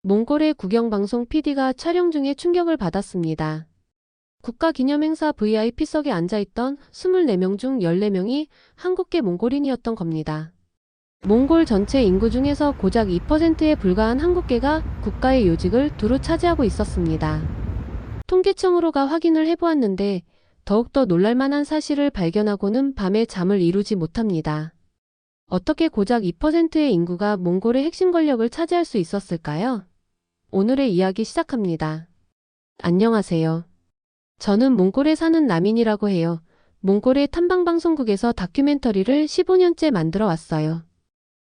몽골의 국영방송 PD가 촬영 중에 충격을 받았습니다. 국가기념행사 VIP석에 앉아있던 24명 중 14명이 한국계 몽골인이었던 겁니다. 몽골 전체 인구 중에서 고작 2%에 불과한 한국계가 국가의 요직을 두루 차지하고 있었습니다. 통계청으로가 확인을 해보았는데 더욱더 놀랄만한 사실을 발견하고는 밤에 잠을 이루지 못합니다. 어떻게 고작 2%의 인구가 몽골의 핵심 권력을 차지할 수 있었을까요? 오늘의 이야기 시작합니다. 안녕하세요. 저는 몽골에 사는 남인이라고 해요. 몽골의 탐방방송국에서 다큐멘터리를 15년째 만들어 왔어요.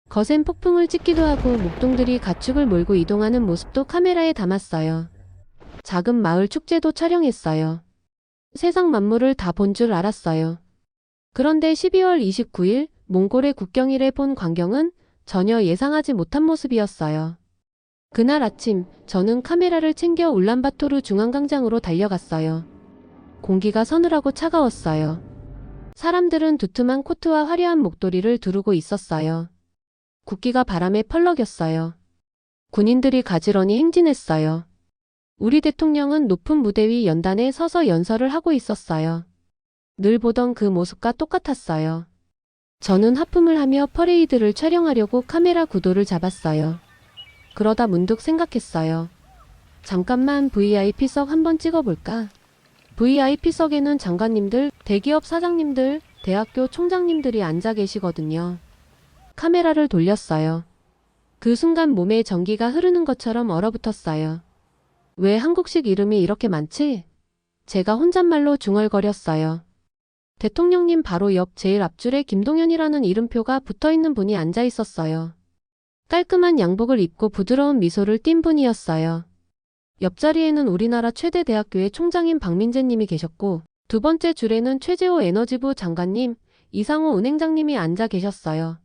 거센 폭풍을 찍기도 하고 목동들이 가축을 몰고 이동하는 모습도 카메라에 담았어요. 작은 마을 축제도 촬영했어요. 세상 만물을 다 본 줄 알았어요. 그런데 12월 29일 몽골의 국경일에 본 광경은 전혀 예상하지 못한 모습이었어요. 그날 아침 저는 카메라를 챙겨 울란바토르 중앙광장으로 달려갔어요. 공기가 서늘하고 차가웠어요. 사람들은 두툼한 코트와 화려한 목도리를 두르고 있었어요. 국기가 바람에 펄럭였어요. 군인들이 가지런히 행진했어요. 우리 대통령은 높은 무대 위 연단에 서서 연설을 하고 있었어요. 늘 보던 그 모습과 똑같았어요. 저는 하품을 하며 퍼레이드를 촬영하려고 카메라 구도를 잡았어요. 그러다 문득 생각했어요. 잠깐만 VIP석 한번 찍어볼까? VIP석에는 장관님들, 대기업 사장님들, 대학교 총장님들이 앉아 계시거든요. 카메라를 돌렸어요. 그 순간 몸에 전기가 흐르는 것처럼 얼어붙었어요. 왜 한국식 이름이 이렇게 많지? 제가 혼잣말로 중얼거렸어요. 대통령님 바로 옆 제일 앞줄에 김동연이라는 이름표가 붙어있는 분이 앉아 있었어요. 깔끔한 양복을 입고 부드러운 미소를 띤 분이었어요. 옆자리에는 우리나라 최대 대학교의 총장인 박민재님이 계셨고 두 번째 줄에는 최재호 에너지부 장관님, 이상호 은행장님이 앉아 계셨어요.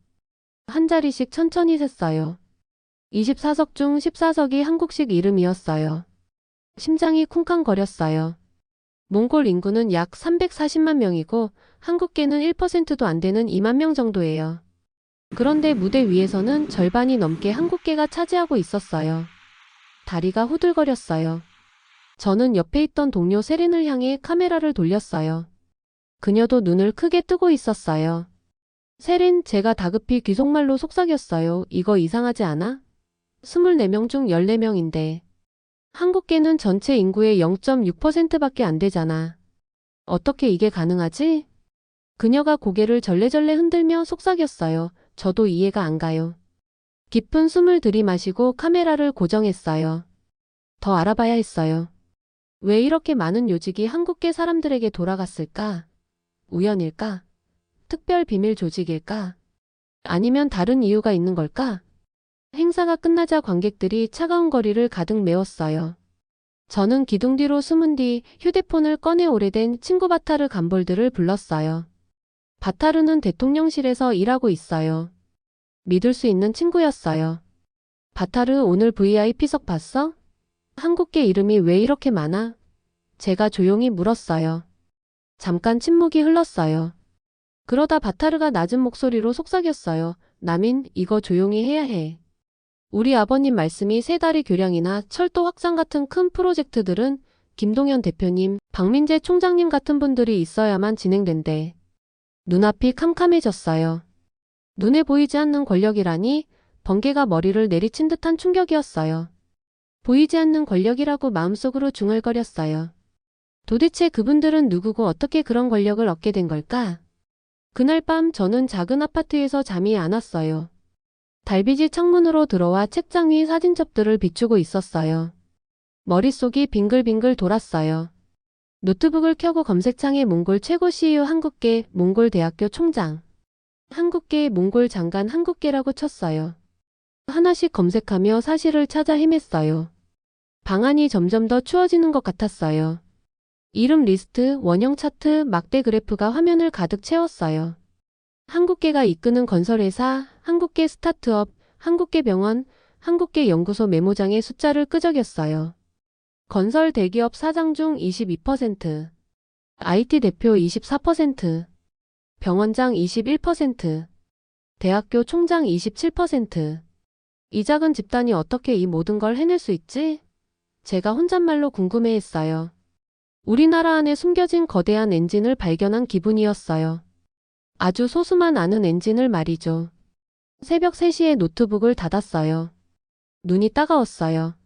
한 자리씩 천천히 셌어요. 24석 중 14석이 한국식 이름이었어요. 심장이 쿵쾅거렸어요. 몽골 인구는 약 340만 명이고 한국계는 1%도 안 되는 2만 명 정도예요. 그런데 무대 위에서는 절반이 넘게 한국계가 차지하고 있었어요. 다리가 후들거렸어요. 저는 옆에 있던 동료 세린을 향해 카메라를 돌렸어요. 그녀도 눈을 크게 뜨고 있었어요. 세린, 제가 다급히 귀속말로 속삭였어요. 이거 이상하지 않아? 24명 중 14명인데. 한국계는 전체 인구의 0.6%밖에 안 되잖아. 어떻게 이게 가능하지? 그녀가 고개를 절레절레 흔들며 속삭였어요. 저도 이해가 안 가요. 깊은 숨을 들이마시고 카메라를 고정했어요. 더 알아봐야 했어요. 왜 이렇게 많은 요직이 한국계 사람들에게 돌아갔을까? 우연일까? 특별 비밀 조직일까? 아니면 다른 이유가 있는 걸까? 행사가 끝나자 관객들이 차가운 거리를 가득 메웠어요. 저는 기둥 뒤로 숨은 뒤 휴대폰을 꺼내 오래된 친구 바타르 간볼드를 불렀어요. 바타르는 대통령실에서 일하고 있어요. 믿을 수 있는 친구였어요. 바타르, 오늘 VIP석 봤어? 한국계 이름이 왜 이렇게 많아? 제가 조용히 물었어요. 잠깐 침묵이 흘렀어요. 그러다 바타르가 낮은 목소리로 속삭였어요. 남인, 이거 조용히 해야 해. 우리 아버님 말씀이 세 다리 교량이나 철도 확장 같은 큰 프로젝트들은 김동연 대표님, 박민재 총장님 같은 분들이 있어야만 진행된대. 눈앞이 캄캄해졌어요. 눈에 보이지 않는 권력이라니 번개가 머리를 내리친 듯한 충격이었어요. 보이지 않는 권력이라고 마음속으로 중얼거렸어요. 도대체 그분들은 누구고 어떻게 그런 권력을 얻게 된 걸까? 그날 밤 저는 작은 아파트에서 잠이 안 왔어요. 달빛이 창문으로 들어와 책장 위 사진첩들을 비추고 있었어요. 머릿속이 빙글빙글 돌았어요. 노트북을 켜고 검색창에 몽골 최고 CEO 한국계 몽골 대학교 총장, 한국계 몽골 장관 한국계라고 쳤어요. 하나씩 검색하며 사실을 찾아 헤맸어요. 방안이 점점 더 추워지는 것 같았어요. 이름 리스트, 원형 차트, 막대 그래프가 화면을 가득 채웠어요. 한국계가 이끄는 건설회사, 한국계 스타트업, 한국계 병원, 한국계 연구소 메모장에 숫자를 끄적였어요. 건설 대기업 사장 중 22%, IT 대표 24%, 병원장 21%, 대학교 총장 27%. 이 작은 집단이 어떻게 이 모든 걸 해낼 수 있지? 제가 혼잣말로 궁금해했어요. 우리나라 안에 숨겨진 거대한 엔진을 발견한 기분이었어요. 아주 소수만 아는 엔진을 말이죠. 새벽 3시에 노트북을 닫았어요. 눈이 따가웠어요.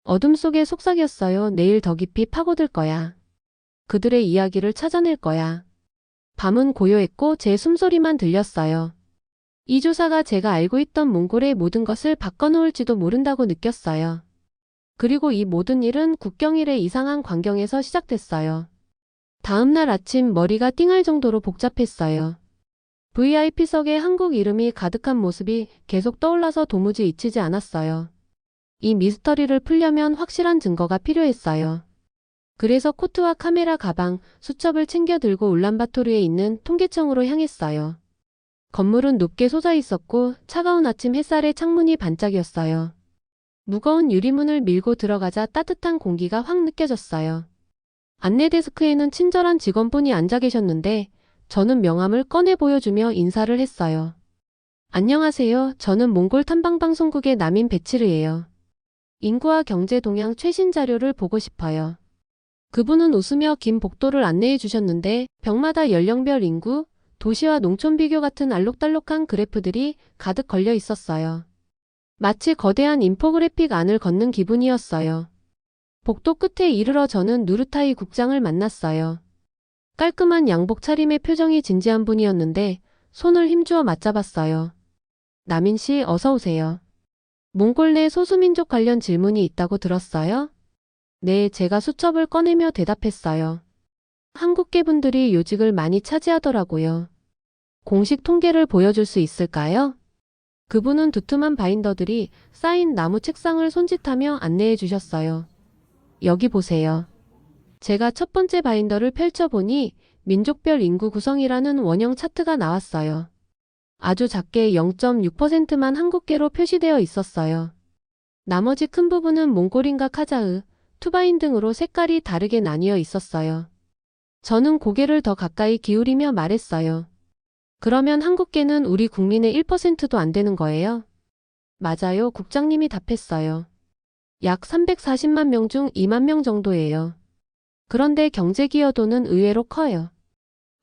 어둠 속에 속삭였어요. 내일 더 깊이 파고들 거야. 그들의 이야기를 찾아낼 거야. 밤은 고요했고 제 숨소리만 들렸어요. 이 조사가 제가 알고 있던 몽골의 모든 것을 바꿔놓을지도 모른다고 느꼈어요. 그리고 이 모든 일은 국경일의 이상한 광경에서 시작됐어요. 다음 날 아침 머리가 띵할 정도로 복잡했어요. VIP석에 한국 이름이 가득한 모습이 계속 떠올라서 도무지 잊히지 않았어요. 이 미스터리를 풀려면 확실한 증거가 필요했어요. 그래서 코트와 카메라 가방, 수첩을 챙겨 들고 울란바토르에 있는 통계청으로 향했어요. 건물은 높게 솟아 있었고 차가운 아침 햇살에 창문이 반짝였어요. 무거운 유리문을 밀고 들어가자 따뜻한 공기가 확 느껴졌어요. 안내 데스크에는 친절한 직원분이 앉아 계셨는데 저는 명함을 꺼내 보여주며 인사를 했어요. 안녕하세요. 저는 몽골 탐방방송국의 남인 베치르예요. 인구와 경제 동향 최신 자료를 보고 싶어요. 그분은 웃으며 긴 복도를 안내해 주셨는데 벽마다 연령별 인구, 도시와 농촌 비교 같은 알록달록한 그래프들이 가득 걸려 있었어요. 마치 거대한 인포그래픽 안을 걷는 기분이었어요. 복도 끝에 이르러 저는 누르타이 국장을 만났어요. 깔끔한 양복 차림의 표정이 진지한 분이었는데 손을 힘주어 맞잡았어요. 남인 씨, 어서 오세요. 몽골 내 소수민족 관련 질문이 있다고 들었어요? 네, 제가 수첩을 꺼내며 대답했어요. 한국계 분들이 요직을 많이 차지하더라고요. 공식 통계를 보여줄 수 있을까요? 그분은 두툼한 바인더들이 쌓인 나무 책상을 손짓하며 안내해 주셨어요. 여기 보세요. 제가 첫 번째 바인더를 펼쳐보니 민족별 인구 구성이라는 원형 차트가 나왔어요. 아주 작게 0.6%만 한국계로 표시되어 있었어요. 나머지 큰 부분은 몽골인과 카자흐, 투바인 등으로 색깔이 다르게 나뉘어 있었어요. 저는 고개를 더 가까이 기울이며 말했어요. 그러면 한국계는 우리 국민의 1%도 안 되는 거예요? 맞아요, 국장님이 답했어요. 약 340만 명 중 2만 명 정도예요. 그런데 경제 기여도는 의외로 커요.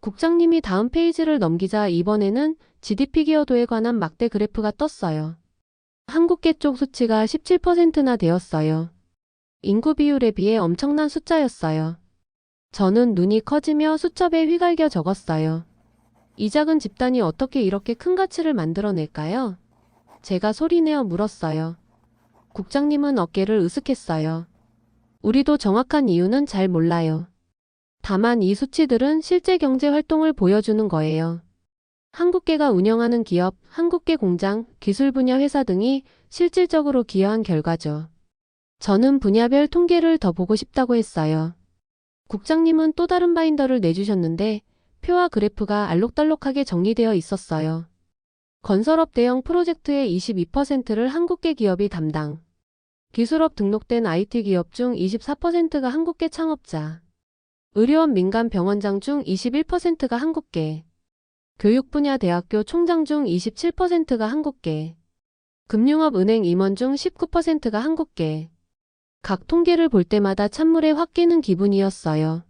국장님이 다음 페이지를 넘기자 이번에는 GDP 기여도에 관한 막대 그래프가 떴어요. 한국계 쪽 수치가 17%나 되었어요. 인구 비율에 비해 엄청난 숫자였어요. 저는 눈이 커지며 수첩에 휘갈겨 적었어요. 이 작은 집단이 어떻게 이렇게 큰 가치를 만들어낼까요? 제가 소리내어 물었어요. 국장님은 어깨를 으쓱했어요. 우리도 정확한 이유는 잘 몰라요. 다만 이 수치들은 실제 경제 활동을 보여주는 거예요. 한국계가 운영하는 기업, 한국계 공장, 기술 분야 회사 등이 실질적으로 기여한 결과죠. 저는 분야별 통계를 더 보고 싶다고 했어요. 국장님은 또 다른 바인더를 내주셨는데 표와 그래프가 알록달록하게 정리되어 있었어요. 건설업 대형 프로젝트의 22%를 한국계 기업이 담당. 기술업 등록된 IT 기업 중 24%가 한국계 창업자. 의료업 민간 병원장 중 21%가 한국계. 교육 분야 대학교 총장 중 27%가 한국계. 금융업 은행 임원 중 19%가 한국계. 각 통계를 볼 때마다 찬물에 확 끼는 기분이었어요.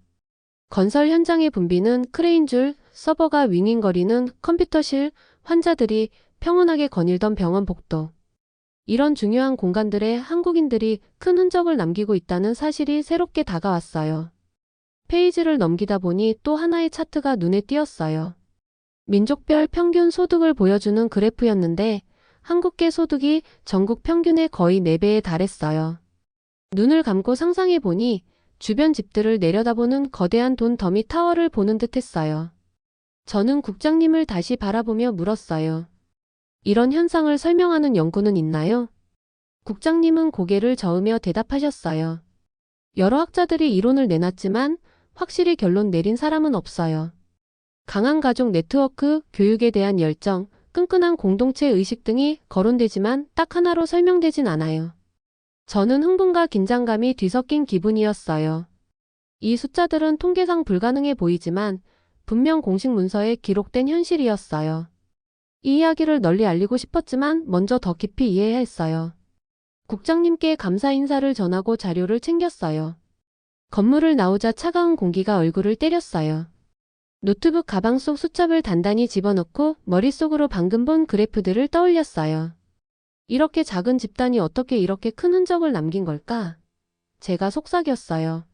건설 현장의 분비는 크레인줄, 서버가 윙윙거리는 컴퓨터실, 환자들이 평온하게 거닐던 병원 복도. 이런 중요한 공간들에 한국인들이 큰 흔적을 남기고 있다는 사실이 새롭게 다가왔어요. 페이지를 넘기다 보니 또 하나의 차트가 눈에 띄었어요. 민족별 평균 소득을 보여주는 그래프였는데 한국계 소득이 전국 평균의 거의 4배에 달했어요. 눈을 감고 상상해 보니 주변 집들을 내려다보는 거대한 돈 더미 타워를 보는 듯 했어요. 저는 국장님을 다시 바라보며 물었어요. 이런 현상을 설명하는 연구는 있나요? 국장님은 고개를 저으며 대답하셨어요. 여러 학자들이 이론을 내놨지만 확실히 결론 내린 사람은 없어요. 강한 가족 네트워크, 교육에 대한 열정, 끈끈한 공동체 의식 등이 거론되지만 딱 하나로 설명되진 않아요. 저는 흥분과 긴장감이 뒤섞인 기분이었어요. 이 숫자들은 통계상 불가능해 보이지만 분명 공식 문서에 기록된 현실이었어요. 이 이야기를 널리 알리고 싶었지만 먼저 더 깊이 이해해야 했어요. 국장님께 감사 인사를 전하고 자료를 챙겼어요. 건물을 나오자 차가운 공기가 얼굴을 때렸어요. 노트북 가방 속 수첩을 단단히 집어넣고 머릿속으로 방금 본 그래프들을 떠올렸어요. 이렇게 작은 집단이 어떻게 이렇게 큰 흔적을 남긴 걸까? 제가 속삭였어요.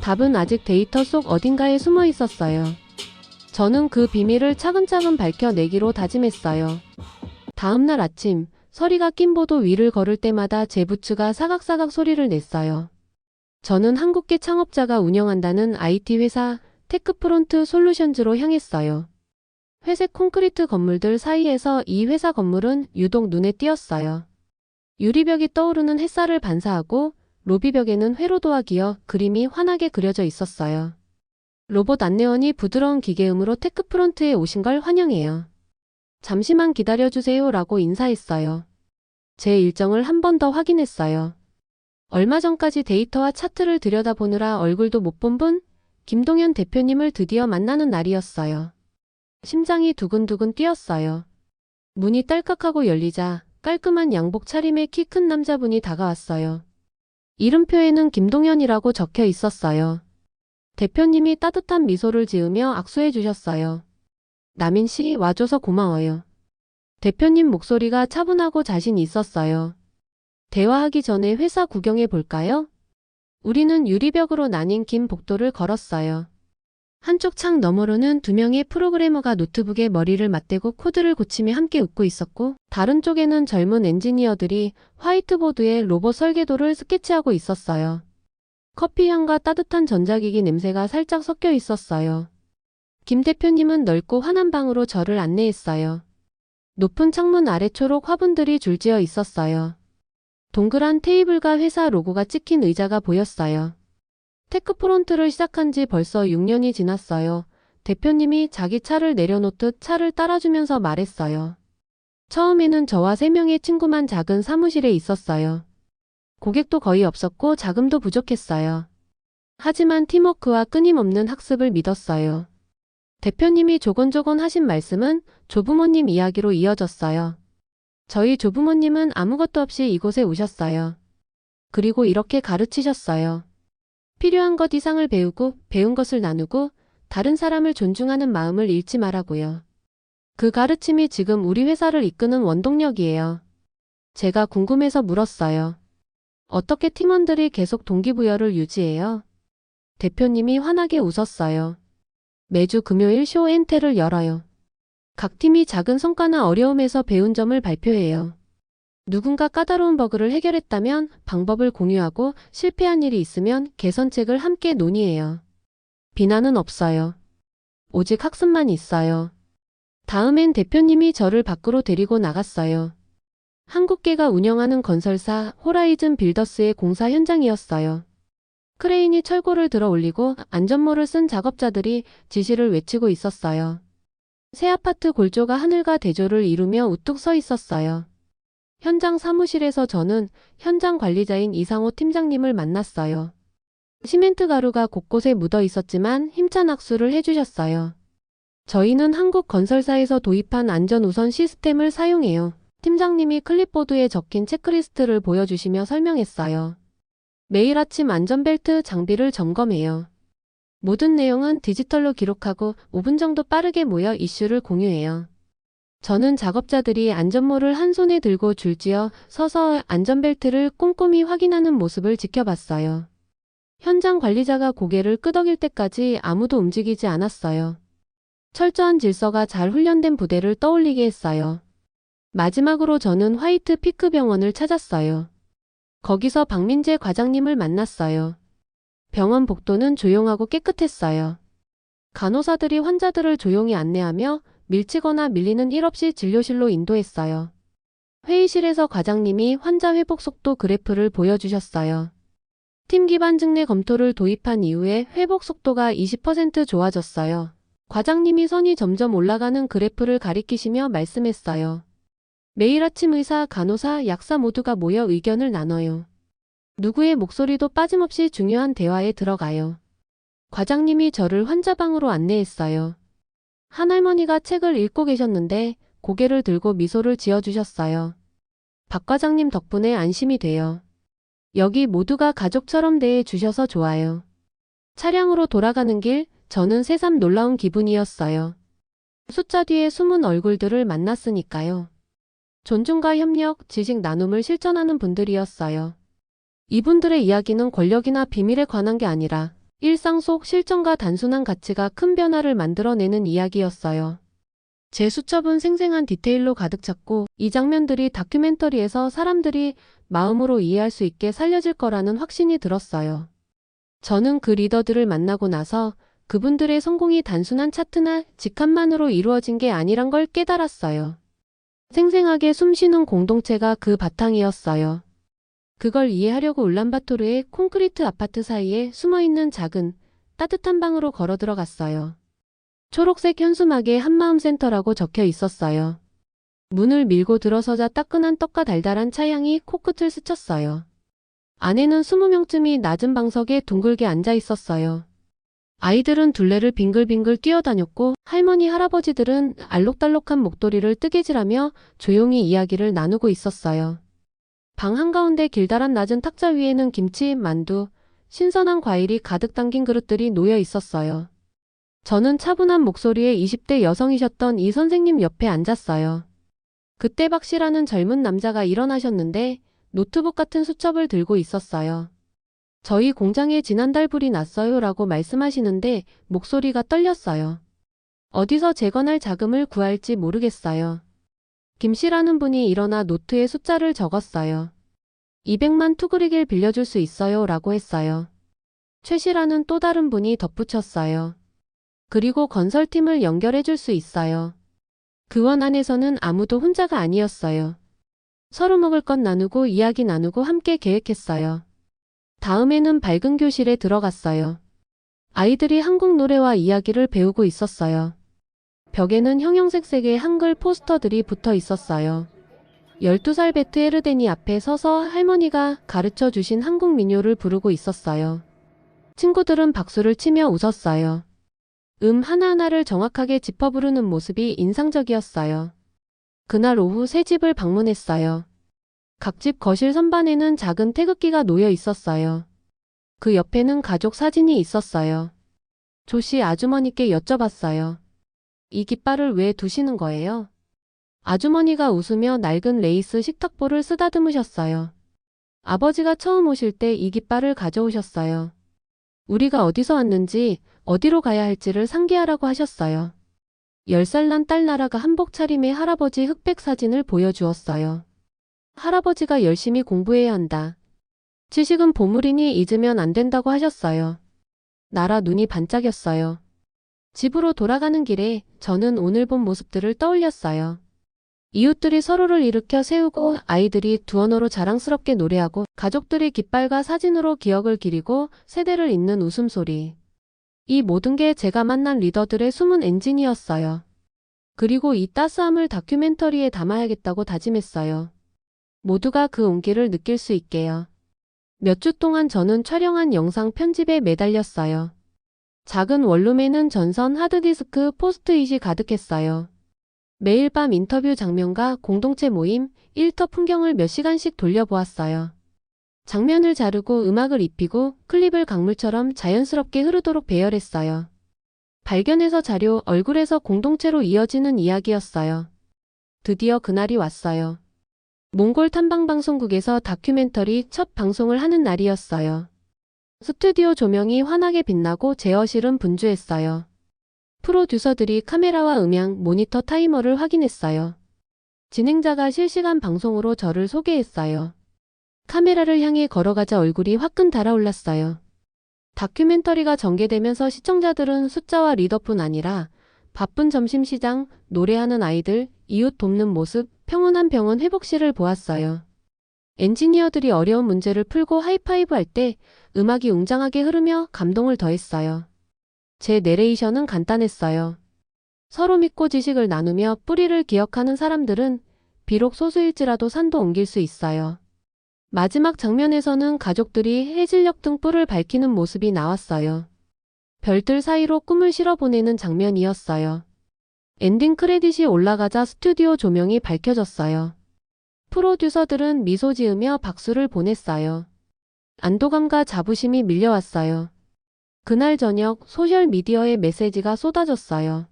답은 아직 데이터 속 어딘가에 숨어 있었어요. 저는 그 비밀을 차근차근 밝혀내기로 다짐했어요. 다음날 아침, 서리가 낀 보도 위를 걸을 때마다 제 부츠가 사각사각 소리를 냈어요. 저는 한국계 창업자가 운영한다는 IT 회사 테크프론트 솔루션즈로 향했어요. 회색 콘크리트 건물들 사이에서 이 회사 건물은 유독 눈에 띄었어요. 유리벽이 떠오르는 햇살을 반사하고 로비벽에는 회로도와 기어 그림이 환하게 그려져 있었어요. 로봇 안내원이 부드러운 기계음으로 테크프론트에 오신 걸 환영해요. 잠시만 기다려주세요 라고 인사했어요. 제 일정을 한 번 더 확인했어요. 얼마 전까지 데이터와 차트를 들여다보느라 얼굴도 못 본 분, 김동현 대표님을 드디어 만나는 날이었어요. 심장이 두근두근 뛰었어요. 문이 딸깍하고 열리자 깔끔한 양복 차림의 키 큰 남자분이 다가왔어요. 이름표에는 김동현이라고 적혀 있었어요. 대표님이 따뜻한 미소를 지으며 악수해 주셨어요. 남인 씨, 와줘서 고마워요. 대표님 목소리가 차분하고 자신 있었어요. 대화하기 전에 회사 구경해 볼까요? 우리는 유리벽으로 나뉜 긴 복도를 걸었어요. 한쪽 창 너머로는 두 명의 프로그래머가 노트북에 머리를 맞대고 코드를 고치며 함께 웃고 있었고, 다른 쪽에는 젊은 엔지니어들이 화이트보드에 로봇 설계도를 스케치하고 있었어요. 커피향과 따뜻한 전자기기 냄새가 살짝 섞여 있었어요. 김 대표님은 넓고 환한 방으로 저를 안내했어요. 높은 창문 아래 초록 화분들이 줄지어 있었어요. 동그란 테이블과 회사 로고가 찍힌 의자가 보였어요. 테크프론트를 시작한 지 벌써 6년이 지났어요. 대표님이 자기 차를 내려놓듯 차를 따라주면서 말했어요. 처음에는 저와 3명의 친구만 작은 사무실에 있었어요. 고객도 거의 없었고 자금도 부족했어요. 하지만 팀워크와 끊임없는 학습을 믿었어요. 대표님이 조곤조곤 하신 말씀은 조부모님 이야기로 이어졌어요. 저희 조부모님은 아무것도 없이 이곳에 오셨어요. 그리고 이렇게 가르치셨어요. 필요한 것 이상을 배우고 배운 것을 나누고 다른 사람을 존중하는 마음을 잃지 말라고요. 그 가르침이 지금 우리 회사를 이끄는 원동력이에요. 제가 궁금해서 물었어요. 어떻게 팀원들이 계속 동기부여를 유지해요? 대표님이 환하게 웃었어요. 매주 금요일 쇼앤텔을 열어요. 각 팀이 작은 성과나 어려움에서 배운 점을 발표해요. 누군가 까다로운 버그를 해결했다면 방법을 공유하고 실패한 일이 있으면 개선책을 함께 논의해요. 비난은 없어요. 오직 학습만 있어요. 다음엔 대표님이 저를 밖으로 데리고 나갔어요. 한국계가 운영하는 건설사 호라이즌 빌더스의 공사 현장이었어요. 크레인이 철골을 들어 올리고 안전모를 쓴 작업자들이 지시를 외치고 있었어요. 새 아파트 골조가 하늘과 대조를 이루며 우뚝 서 있었어요. 현장 사무실에서 저는 현장 관리자인 이상호 팀장님을 만났어요. 시멘트 가루가 곳곳에 묻어 있었지만 힘찬 악수를 해주셨어요. 저희는 한국 건설사에서 도입한 안전 우선 시스템을 사용해요. 팀장님이 클립보드에 적힌 체크리스트를 보여주시며 설명했어요. 매일 아침 안전벨트 장비를 점검해요. 모든 내용은 디지털로 기록하고 5분 정도 빠르게 모여 이슈를 공유해요. 저는 작업자들이 안전모를 한 손에 들고 줄지어 서서 안전벨트를 꼼꼼히 확인하는 모습을 지켜봤어요. 현장 관리자가 고개를 끄덕일 때까지 아무도 움직이지 않았어요. 철저한 질서가 잘 훈련된 부대를 떠올리게 했어요. 마지막으로 저는 화이트 피크 병원을 찾았어요. 거기서 박민재 과장님을 만났어요. 병원 복도는 조용하고 깨끗했어요. 간호사들이 환자들을 조용히 안내하며 밀치거나 밀리는 일 없이 진료실로 인도했어요. 회의실에서 과장님이 환자 회복 속도 그래프를 보여주셨어요. 팀 기반 증례 검토를 도입한 이후에 회복 속도가 20% 좋아졌어요. 과장님이 선이 점점 올라가는 그래프를 가리키시며 말씀했어요. 매일 아침 의사, 간호사, 약사 모두가 모여 의견을 나눠요. 누구의 목소리도 빠짐없이 중요한 대화에 들어가요. 과장님이 저를 환자방으로 안내했어요. 한 할머니가 책을 읽고 계셨는데 고개를 들고 미소를 지어주셨어요. 박 과장님 덕분에 안심이 돼요. 여기 모두가 가족처럼 대해 주셔서 좋아요. 차량으로 돌아가는 길, 저는 새삼 놀라운 기분이었어요. 숫자 뒤에 숨은 얼굴들을 만났으니까요. 존중과 협력, 지식 나눔을 실천하는 분들이었어요. 이분들의 이야기는 권력이나 비밀에 관한 게 아니라 일상 속 실천과 단순한 가치가 큰 변화를 만들어내는 이야기였어요. 제 수첩은 생생한 디테일로 가득 찼고 이 장면들이 다큐멘터리에서 사람들이 마음으로 이해할 수 있게 살려질 거라는 확신이 들었어요. 저는 그 리더들을 만나고 나서 그분들의 성공이 단순한 차트나 직함만으로 이루어진 게 아니란 걸 깨달았어요. 생생하게 숨쉬는 공동체가 그 바탕이었어요. 그걸 이해하려고 울란바토르의 콘크리트 아파트 사이에 숨어있는 작은 따뜻한 방으로 걸어 들어갔어요. 초록색 현수막에 한마음센터라고 적혀 있었어요. 문을 밀고 들어서자 따끈한 떡과 달달한 차향이 코끝을 스쳤어요. 안에는 20명쯤이 낮은 방석에 둥글게 앉아 있었어요. 아이들은 둘레를 빙글빙글 뛰어다녔고 할머니 할아버지들은 알록달록한 목도리를 뜨개질하며 조용히 이야기를 나누고 있었어요. 방 한가운데 길다란 낮은 탁자 위에는 김치, 만두, 신선한 과일이 가득 담긴 그릇들이 놓여 있었어요. 저는 차분한 목소리의 20대 여성이셨던 이 선생님 옆에 앉았어요. 그때 박 씨라는 젊은 남자가 일어나셨는데 노트북 같은 수첩을 들고 있었어요. 저희 공장에 지난달 불이 났어요 라고 말씀하시는데 목소리가 떨렸어요. 어디서 재건할 자금을 구할지 모르겠어요. 김 씨라는 분이 일어나 노트에 숫자를 적었어요. 200만 투그리길 빌려줄 수 있어요 라고 했어요. 최 씨라는 또 다른 분이 덧붙였어요. 그리고 건설팀을 연결해 줄 수 있어요. 그 원 안에서는 아무도 혼자가 아니었어요. 서로 먹을 것 나누고 이야기 나누고 함께 계획했어요. 다음에는 밝은 교실에 들어갔어요. 아이들이 한국 노래와 이야기를 배우고 있었어요. 벽에는 형형색색의 한글 포스터들이 붙어 있었어요. 12살 베트 에르데니 앞에 서서 할머니가 가르쳐 주신 한국 민요를 부르고 있었어요. 친구들은 박수를 치며 웃었어요. 하나하나를 정확하게 짚어 부르는 모습이 인상적이었어요. 그날 오후 새 집을 방문했어요. 각 집 거실 선반에는 작은 태극기가 놓여 있었어요. 그 옆에는 가족 사진이 있었어요. 조씨 아주머니께 여쭤봤어요. 이 깃발을 왜 두시는 거예요? 아주머니가 웃으며 낡은 레이스 식탁보를 쓰다듬으셨어요. 아버지가 처음 오실 때 이 깃발을 가져오셨어요. 우리가 어디서 왔는지 어디로 가야 할지를 상기하라고 하셨어요. 10살 난 딸 나라가 한복 차림의 할아버지 흑백 사진을 보여주었어요. 할아버지가 열심히 공부해야 한다. 지식은 보물이니 잊으면 안 된다고 하셨어요. 나라 눈이 반짝였어요. 집으로 돌아가는 길에 저는 오늘 본 모습들을 떠올렸어요. 이웃들이 서로를 일으켜 세우고 아이들이 두 언어로 자랑스럽게 노래하고 가족들이 깃발과 사진으로 기억을 기리고 세대를 잇는 웃음소리. 이 모든 게 제가 만난 리더들의 숨은 엔진이었어요. 그리고 이 따스함을 다큐멘터리에 담아야겠다고 다짐했어요. 모두가 그 온기를 느낄 수 있게요. 몇 주 동안 저는 촬영한 영상 편집에 매달렸어요. 작은 원룸에는 전선 하드디스크 포스트잇이 가득했어요. 매일 밤 인터뷰 장면과 공동체 모임, 일터 풍경을 몇 시간씩 돌려보았어요. 장면을 자르고 음악을 입히고 클립을 강물처럼 자연스럽게 흐르도록 배열했어요. 발견해서 자료, 얼굴에서 공동체로 이어지는 이야기였어요. 드디어 그날이 왔어요. 몽골 탐방방송국에서 다큐멘터리 첫 방송을 하는 날이었어요. 스튜디오 조명이 환하게 빛나고 제어실은 분주했어요. 프로듀서들이 카메라와 음향, 모니터 타이머를 확인했어요. 진행자가 실시간 방송으로 저를 소개했어요. 카메라를 향해 걸어가자 얼굴이 화끈 달아올랐어요. 다큐멘터리가 전개되면서 시청자들은 숫자와 리더뿐 아니라 바쁜 점심시장, 노래하는 아이들, 이웃 돕는 모습, 평온한 병원 회복실을 보았어요. 엔지니어들이 어려운 문제를 풀고 하이파이브 할 때 음악이 웅장하게 흐르며 감동을 더했어요. 제 내레이션은 간단했어요. 서로 믿고 지식을 나누며 뿌리를 기억하는 사람들은 비록 소수일지라도 산도 옮길 수 있어요. 마지막 장면에서는 가족들이 해질녘 등불을 밝히는 모습이 나왔어요. 별들 사이로 꿈을 실어보내는 장면이었어요. 엔딩 크레딧이 올라가자 스튜디오 조명이 밝혀졌어요. 프로듀서들은 미소 지으며 박수를 보냈어요. 안도감과 자부심이 밀려왔어요. 그날 저녁 소셜미디어에 메시지가 쏟아졌어요.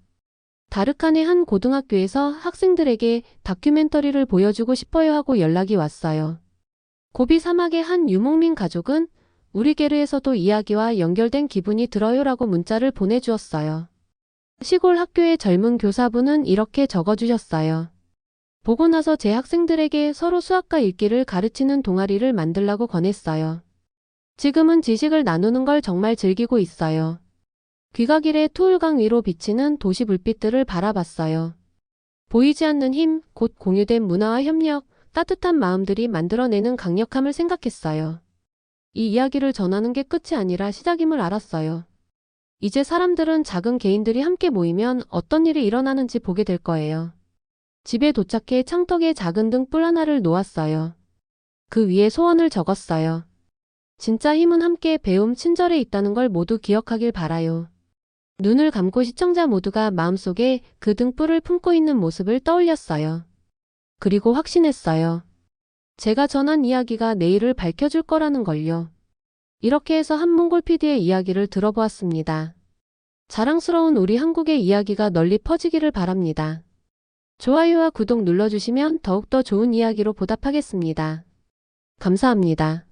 다르칸의 한 고등학교에서 학생들에게 다큐멘터리를 보여주고 싶어요 하고 연락이 왔어요. 고비 사막의 한 유목민 가족은 우리 게르에서도 이야기와 연결된 기분이 들어요라고 문자를 보내주었어요. 시골 학교의 젊은 교사분은 이렇게 적어주셨어요. 보고 나서 제 학생들에게 서로 수학과 읽기를 가르치는 동아리를 만들라고 권했어요. 지금은 지식을 나누는 걸 정말 즐기고 있어요. 귀가길에 투울강 위로 비치는 도시 불빛들을 바라봤어요. 보이지 않는 힘, 곧 공유된 문화와 협력, 따뜻한 마음들이 만들어내는 강력함을 생각했어요. 이 이야기를 전하는 게 끝이 아니라 시작임을 알았어요. 이제 사람들은 작은 개인들이 함께 모이면 어떤 일이 일어나는지 보게 될 거예요. 집에 도착해 창턱에 작은 등불 하나를 놓았어요. 그 위에 소원을 적었어요. 진짜 힘은 함께 배움 친절에 있다는 걸 모두 기억하길 바라요. 눈을 감고 시청자 모두가 마음속에 그 등불을 품고 있는 모습을 떠올렸어요. 그리고 확신했어요. 제가 전한 이야기가 내일을 밝혀줄 거라는 걸요. 이렇게 해서 한몽골 PD의 이야기를 들어보았습니다. 자랑스러운 우리 한국의 이야기가 널리 퍼지기를 바랍니다. 좋아요와 구독 눌러주시면 더욱더 좋은 이야기로 보답하겠습니다. 감사합니다.